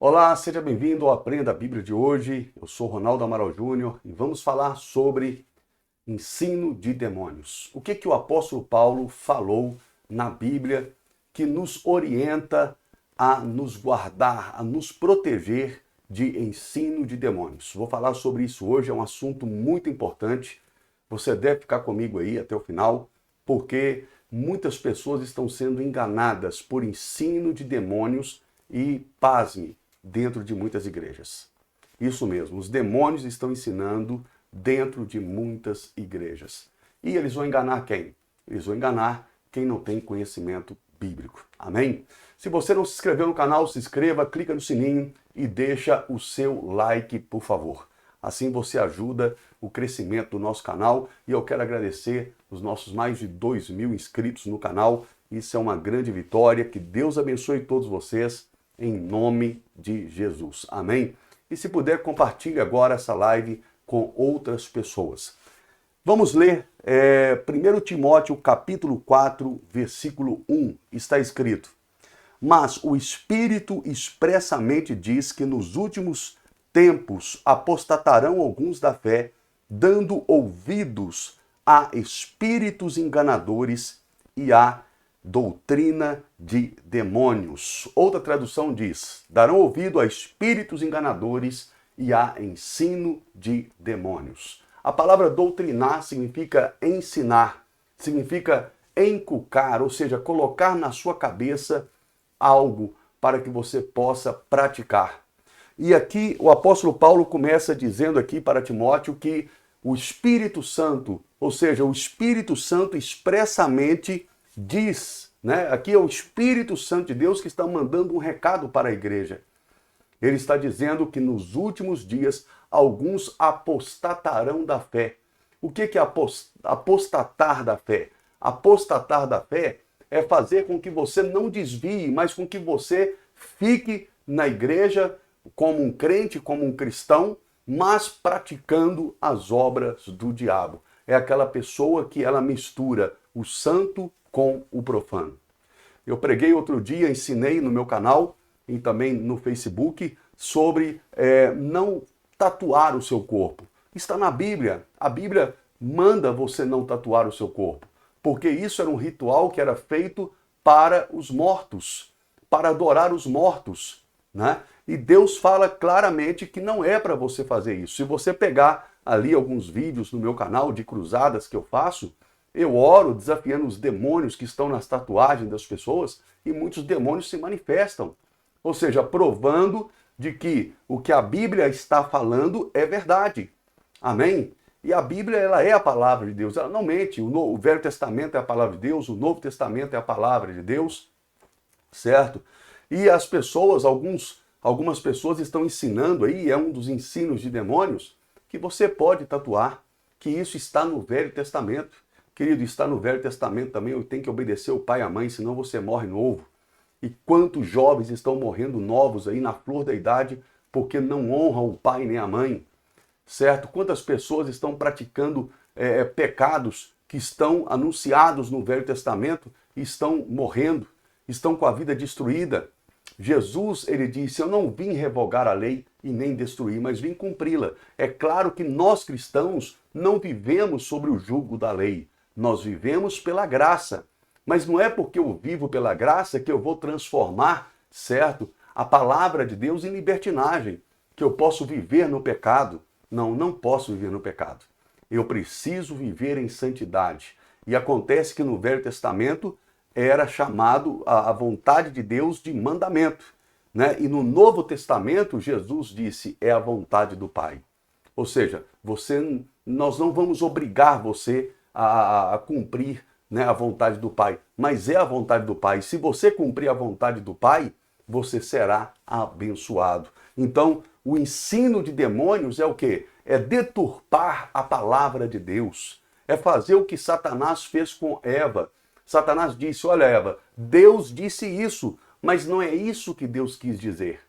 Olá, seja bem-vindo ao Aprenda a Bíblia de hoje. Eu sou Ronaldo Amaral Júnior e vamos falar sobre ensino de demônios. O que o apóstolo Paulo falou na Bíblia que nos orienta a nos guardar, a nos proteger de ensino de demônios. Vou falar sobre isso hoje, é um assunto muito importante. Você deve ficar comigo aí até o final, porque muitas pessoas estão sendo enganadas por ensino de demônios e, pasme, dentro de muitas igrejas. Isso mesmo, os demônios estão ensinando dentro de muitas igrejas. E eles vão enganar quem? Eles vão enganar quem não tem conhecimento bíblico. Amém? Se você não se inscreveu no canal, se inscreva, clica no sininho e deixa o seu like, por favor. Assim você ajuda o crescimento do nosso canal e eu quero agradecer os nossos mais de 2.000 inscritos no canal. Isso é uma grande vitória. Que Deus abençoe todos vocês em nome de Jesus. Amém? E se puder, compartilhe agora essa live com outras pessoas. Vamos ler 1 Timóteo capítulo 4, versículo 1. Está escrito: Mas o Espírito expressamente diz que nos últimos tempos apostatarão alguns da fé, dando ouvidos a espíritos enganadores e a doutrina de demônios. Outra tradução diz: darão ouvido a espíritos enganadores e a ensino de demônios. A palavra doutrinar significa ensinar, significa encucar, ou seja, colocar na sua cabeça algo para que você possa praticar. E aqui o apóstolo Paulo começa dizendo aqui para Timóteo que o Espírito Santo, ou seja, o Espírito Santo expressamente diz, né? Aqui é o Espírito Santo de Deus que está mandando um recado para a igreja. Ele está dizendo que nos últimos dias alguns apostatarão da fé. O que é apostatar da fé? Apostatar da fé é fazer com que você não desvie, mas com que você fique na igreja como um crente, como um cristão, mas praticando as obras do diabo. É aquela pessoa que ela mistura o santo com o profano. Eu preguei outro dia, ensinei no meu canal e também no Facebook sobre não tatuar o seu corpo. Está na Bíblia. A Bíblia manda você não tatuar o seu corpo, porque isso era um ritual que era feito para os mortos, para adorar os mortos, né? E Deus fala claramente que não é para você fazer isso. Se você pegar ali alguns vídeos no meu canal de cruzadas que eu faço, eu oro desafiando os demônios que estão nas tatuagens das pessoas e muitos demônios se manifestam. Ou seja, provando de que o que a Bíblia está falando é verdade. Amém? E a Bíblia, ela é a palavra de Deus. Ela não mente. O Velho Testamento é a palavra de Deus, o Novo Testamento é a palavra de Deus, certo? E as pessoas, algumas pessoas estão ensinando aí, é um dos ensinos de demônios, que você pode tatuar, que isso está no Velho Testamento. Querido, está no Velho Testamento também, eu tenho que obedecer o pai e a mãe, senão você morre novo. E quantos jovens estão morrendo novos aí na flor da idade porque não honram o pai nem a mãe, certo? Quantas pessoas estão praticando pecados que estão anunciados no Velho Testamento e estão morrendo, estão com a vida destruída. Jesus, ele disse: eu não vim revogar a lei e nem destruir, mas vim cumpri-la. É claro que nós cristãos não vivemos sobre o jugo da lei. Nós vivemos pela graça, mas não é porque eu vivo pela graça que eu vou transformar, certo, a palavra de Deus em libertinagem, que eu posso viver no pecado. Não, não posso viver no pecado. Eu preciso viver em santidade. E acontece que no Velho Testamento era chamado a vontade de Deus de mandamento, né? E no Novo Testamento Jesus disse: é a vontade do Pai. Ou seja, nós não vamos obrigar você a cumprir, né, a vontade do Pai, mas é a vontade do Pai. Se você cumprir a vontade do Pai, você será abençoado. Então, o ensino de demônios é o quê? É deturpar a palavra de Deus. É fazer o que Satanás fez com Eva. Satanás disse: olha, Eva, Deus disse isso, mas não é isso que Deus quis dizer.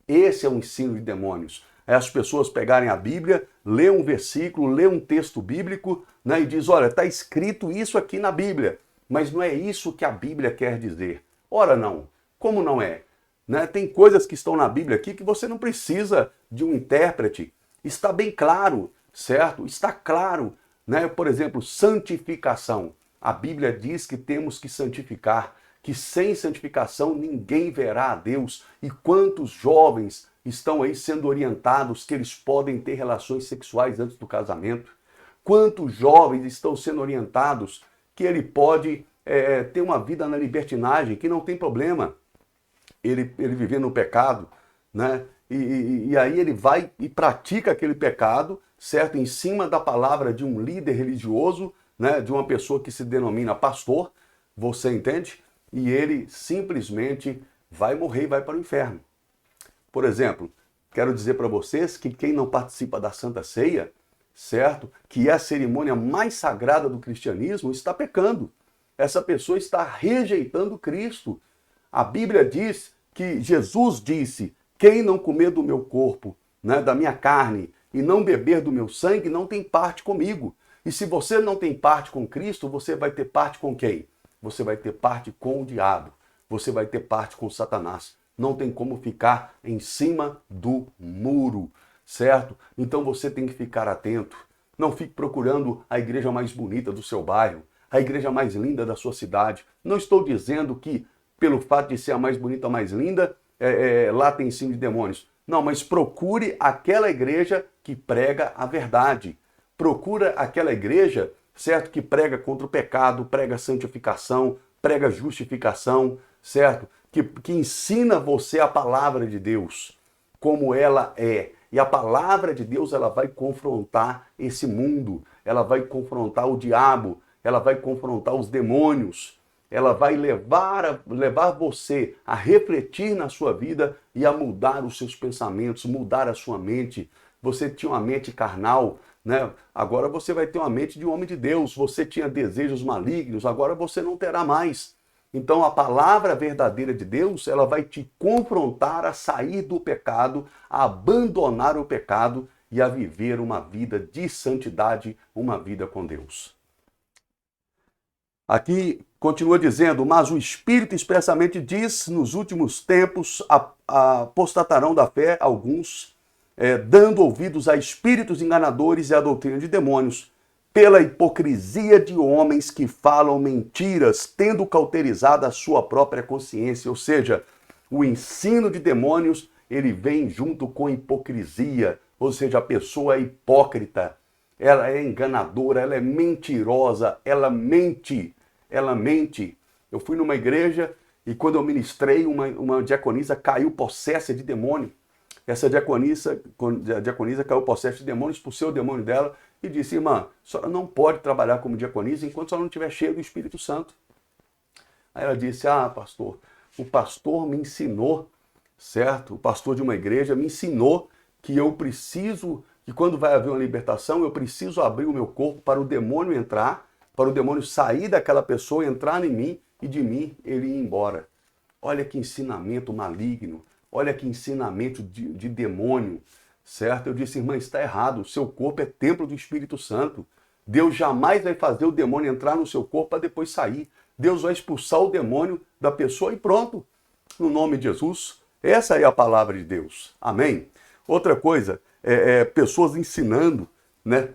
Esse é o ensino de demônios. É as pessoas pegarem a Bíblia, ler um versículo, ler um texto bíblico, né, e diz: olha, está escrito isso aqui na Bíblia, mas não é isso que a Bíblia quer dizer. Ora não, como não é? né? Tem coisas que estão na Bíblia aqui que você não precisa de um intérprete. Está bem claro, certo? Está claro, né? Por exemplo, santificação. A Bíblia diz que temos que santificar, que sem santificação ninguém verá a Deus. E quantos jovens estão aí sendo orientados que eles podem ter relações sexuais antes do casamento? Quantos jovens estão sendo orientados que ele pode ter uma vida na libertinagem, que não tem problema ele viver no pecado, né? E aí ele vai e pratica aquele pecado, certo? Em cima da palavra de um líder religioso, né? De uma pessoa que se denomina pastor, você entende? E ele simplesmente vai morrer e vai para o inferno. Por exemplo, quero dizer para vocês que quem não participa da Santa Ceia, certo? Que é a cerimônia mais sagrada do cristianismo, está pecando. Essa pessoa está rejeitando Cristo. A Bíblia diz que Jesus disse: quem não comer do meu corpo, né, da minha carne, e não beber do meu sangue, não tem parte comigo. E se você não tem parte com Cristo, você vai ter parte com quem? Você vai ter parte com o diabo. Você vai ter parte com Satanás. Não tem como ficar em cima do muro, certo? Então você tem que ficar atento. Não fique procurando a igreja mais bonita do seu bairro, a igreja mais linda da sua cidade. Não estou dizendo que, pelo fato de ser a mais bonita, a mais linda, lá tem ensino de demônios. Não, mas procure aquela igreja que prega a verdade. Procura aquela igreja, certo, que prega contra o pecado, prega santificação, prega justificação, certo? Que ensina você a palavra de Deus, como ela é. E a palavra de Deus, ela vai confrontar esse mundo, ela vai confrontar o diabo, ela vai confrontar os demônios, ela vai levar você a refletir na sua vida e a mudar os seus pensamentos, mudar a sua mente. Você tinha uma mente carnal, né? Agora você vai ter uma mente de um homem de Deus. Você tinha desejos malignos, agora você não terá mais. Então a palavra verdadeira de Deus, ela vai te confrontar a sair do pecado, a abandonar o pecado e a viver uma vida de santidade, uma vida com Deus. Aqui continua dizendo: mas o Espírito expressamente diz, nos últimos tempos apostatarão da fé alguns, dando ouvidos a espíritos enganadores e a doutrina de demônios, pela hipocrisia de homens que falam mentiras, tendo cauterizado a sua própria consciência. Ou seja, o ensino de demônios, ele vem junto com hipocrisia, ou seja, a pessoa é hipócrita, ela é enganadora, ela é mentirosa, ela mente. Eu fui numa igreja e quando eu ministrei, uma diaconisa caiu possessa de demônio. Essa diaconisa caiu possessa de demônio, expulsou o demônio dela e disse: irmã, a senhora não pode trabalhar como diaconisa enquanto a senhora não estiver cheia do Espírito Santo. Aí ela disse: ah, pastor, o pastor me ensinou, certo? O pastor de uma igreja me ensinou que eu preciso, que quando vai haver uma libertação, eu preciso abrir o meu corpo para o demônio entrar, para o demônio sair daquela pessoa, entrar em mim e de mim ele ir embora. Olha que ensinamento maligno, olha que ensinamento de demônio, certo? Eu disse: irmã, está errado, o seu corpo é templo do Espírito Santo. Deus jamais vai fazer o demônio entrar no seu corpo para depois sair. Deus vai expulsar o demônio da pessoa e pronto. No nome de Jesus, essa é a palavra de Deus. Amém? Outra coisa, pessoas ensinando, né,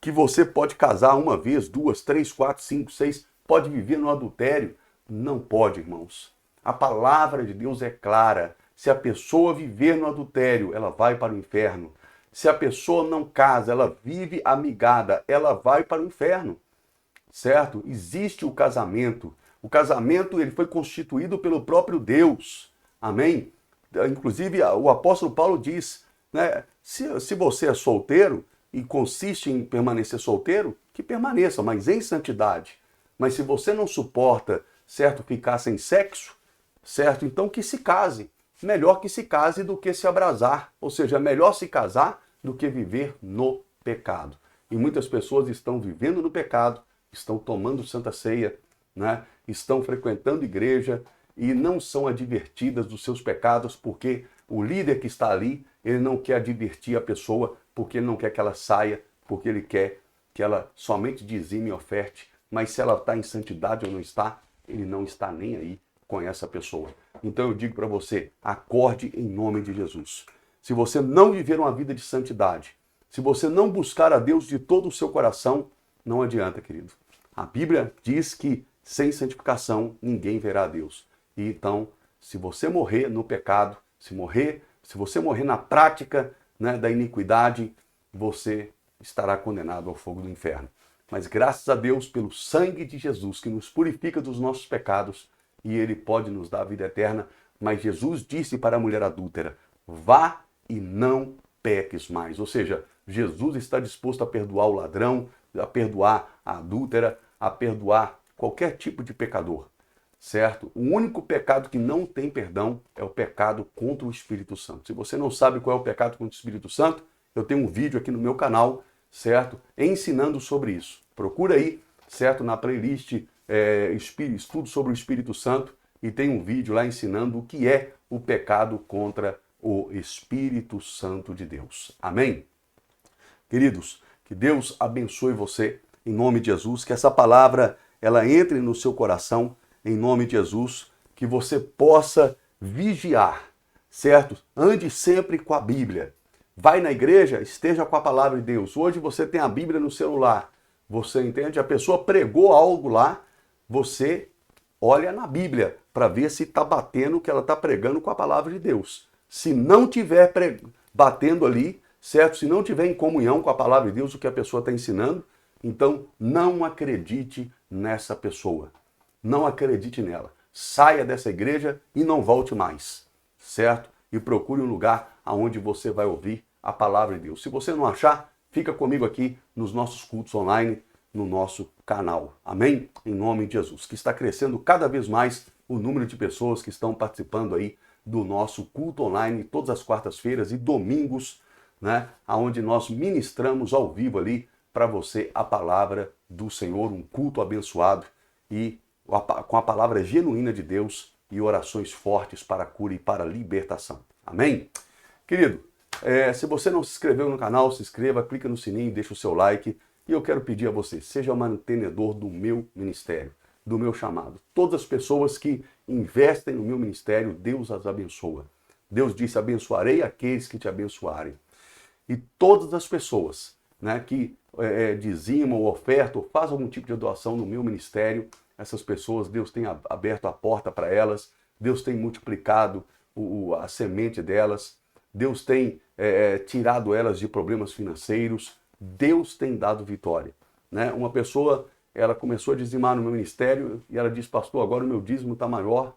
que você pode casar uma vez, duas, três, quatro, cinco, seis, pode viver no adultério. Não pode, irmãos. A palavra de Deus é clara. Se a pessoa viver no adultério, ela vai para o inferno. Se a pessoa não casa, ela vive amigada, ela vai para o inferno. Certo? Existe o casamento. O casamento, ele foi constituído pelo próprio Deus. Amém? Inclusive, o apóstolo Paulo diz, né, se você é solteiro e consiste em permanecer solteiro, que permaneça, mas em santidade. Mas se você não suporta, certo, ficar sem sexo, certo, então que se case. Melhor que se case do que se abrasar. Ou seja, é melhor se casar do que viver no pecado. E muitas pessoas estão vivendo no pecado, estão tomando Santa Ceia, né, estão frequentando igreja e não são advertidas dos seus pecados, porque o líder que está ali, ele não quer advertir a pessoa, porque ele não quer que ela saia, porque ele quer que ela somente dizime e oferte. Mas se ela está em santidade ou não está, ele não está nem aí, com essa pessoa. Então eu digo para você, acorde em nome de Jesus. Se você não viver uma vida de santidade, se você não buscar a Deus de todo o seu coração, não adianta, querido. A Bíblia diz que sem santificação ninguém verá a Deus. E então, se você morrer no pecado, se você morrer na prática, né, da iniquidade, você estará condenado ao fogo do inferno. Mas graças a Deus pelo sangue de Jesus que nos purifica dos nossos pecados e Ele pode nos dar a vida eterna. Mas Jesus disse para a mulher adúltera, vá e não peques mais. Ou seja, Jesus está disposto a perdoar o ladrão, a perdoar a adúltera, a perdoar qualquer tipo de pecador, certo? O único pecado que não tem perdão é o pecado contra o Espírito Santo. Se você não sabe qual é o pecado contra o Espírito Santo, eu tenho um vídeo aqui no meu canal, certo? Ensinando sobre isso. Procura aí, certo? Na playlist Estudo sobre o Espírito Santo e tem um vídeo lá ensinando o que é o pecado contra o Espírito Santo de Deus. Amém? Queridos, que Deus abençoe você em nome de Jesus, que essa palavra ela entre no seu coração em nome de Jesus, que você possa vigiar, certo? Ande sempre com a Bíblia. Vai na igreja, esteja com a palavra de Deus. Hoje você tem a Bíblia no celular. Você entende? A pessoa pregou algo lá, você olha na Bíblia para ver se está batendo o que ela está pregando com a palavra de Deus. Se não tiver batendo ali, certo? Se não tiver em comunhão com a palavra de Deus, o que a pessoa está ensinando, então não acredite nessa pessoa. Não acredite nela. Saia dessa igreja e não volte mais, certo? E procure um lugar onde você vai ouvir a palavra de Deus. Se você não achar, fica comigo aqui nos nossos cultos online, no nosso canal. Amém? Em nome de Jesus. Que está crescendo cada vez mais o número de pessoas que estão participando aí do nosso culto online todas as quartas-feiras e domingos, né? Onde nós ministramos ao vivo ali para você a palavra do Senhor, um culto abençoado e com a palavra genuína de Deus e orações fortes para a cura e para a libertação. Amém? Querido, se você não se inscreveu no canal, se inscreva, clica no sininho, deixa o seu like. E eu quero pedir a você, seja mantenedor do meu ministério, do meu chamado. Todas as pessoas que investem no meu ministério, Deus as abençoa. Deus disse, abençoarei aqueles que te abençoarem. E todas as pessoas, né, que dizimam, ofertam, fazem algum tipo de doação no meu ministério, essas pessoas, Deus tem aberto a porta para elas, Deus tem multiplicado a semente delas, Deus tem tirado elas de problemas financeiros, Deus tem dado vitória. Né? Uma pessoa, ela começou a dizimar no meu ministério e ela disse, pastor, agora o meu dízimo está maior.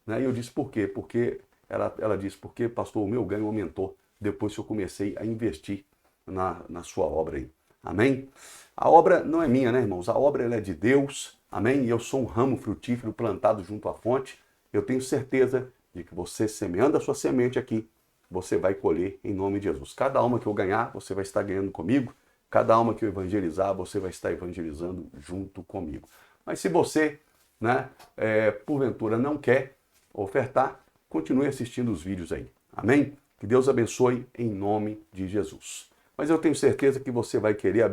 Né? E eu disse, por quê? Porque ela disse, porque, pastor, o meu ganho aumentou depois que eu comecei a investir na sua obra aí. Amém? A obra não é minha, né, irmãos? A obra ela é de Deus. Amém? E eu sou um ramo frutífero plantado junto à fonte. Eu tenho certeza de que você, semeando a sua semente aqui, você vai colher em nome de Jesus. Cada alma que eu ganhar, você vai estar ganhando comigo. Cada alma que eu evangelizar, você vai estar evangelizando junto comigo. Mas se você, né, porventura não quer ofertar, continue assistindo os vídeos aí. Amém? Que Deus abençoe em nome de Jesus. Mas eu tenho certeza que você vai querer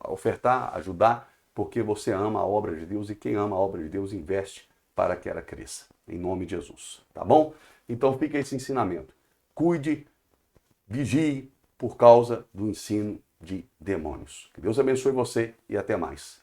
ofertar, ajudar, porque você ama a obra de Deus e quem ama a obra de Deus investe para que ela cresça. Em nome de Jesus. Tá bom? Então fica esse ensinamento. Cuide, vigie por causa do ensino de demônios. Que Deus abençoe você e até mais.